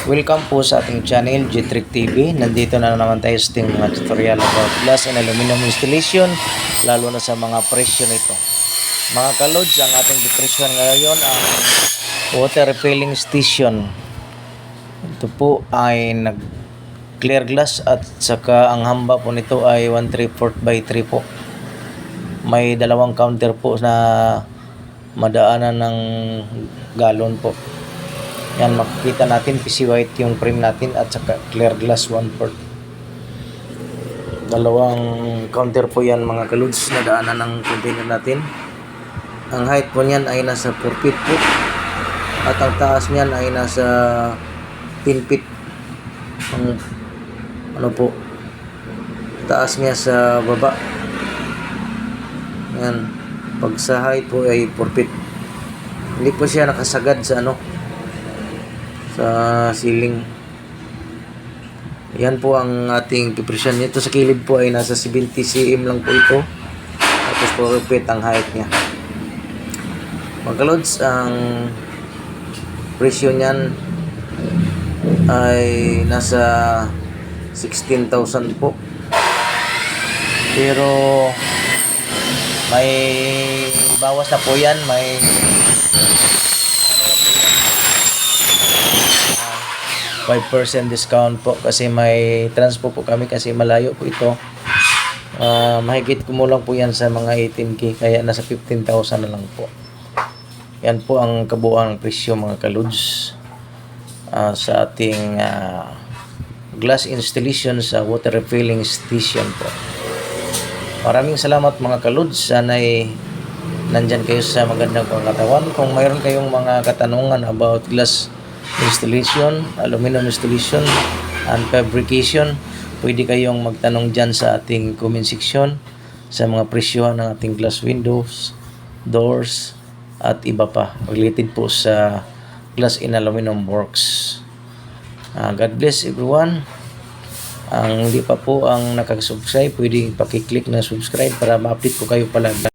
Welcome po sa ating channel, G-Trick TV. Nandito na naman tayo sa ating mga tutorial about glass and aluminum installation, lalo na sa mga presyo nito. Mga kalods, ang ating depresyon ngayon ang water refilling station. Ito po ay clear glass at saka ang hamba po nito ay 1/3 by 3 po. May dalawang counter po na madaanan ng galon po. Yan, makikita natin PC white yung frame natin at saka clear glass 1/4. Dalawang counter po yan mga kaludes na daanan ng container natin. Ang height po niyan ay nasa 4 feet po at ang taas niyan ay nasa 10 feet. Ang ano po, taas niya sa baba. Yan, pag sa height po ay 4 feet. Hindi po siya nakasagad sa sa ceiling. Yan po ang ating depression nito. Sa kilid po ay nasa 70 cm lang po ito. Tapos 4 feet ang height niya. Mga kalods, ang presyo niyan ay nasa 16,000 po. Pero may bawas na po yan. May 5% discount po kasi may transpo po kami kasi malayo po ito. Mahigit kumulang po yan sa mga 18k kaya nasa 15,000 na lang po. Yan po ang kabuuang presyo mga kaludes sa ating glass installation sa water refilling station po. Maraming salamat mga kaludes. Sana'y nandyan kayo sa magandang pagkatawan. Kung mayroon kayong mga katanungan about glass installation, aluminum installation and fabrication, pwede kayong magtanong dyan sa ating comment section sa mga presyo ng ating glass windows, doors at iba pa related po sa glass and aluminum works. God bless everyone. Ang hindi pa po ang nakasubscribe, pwede pakiclick na subscribe para ma-update ko kayo pala.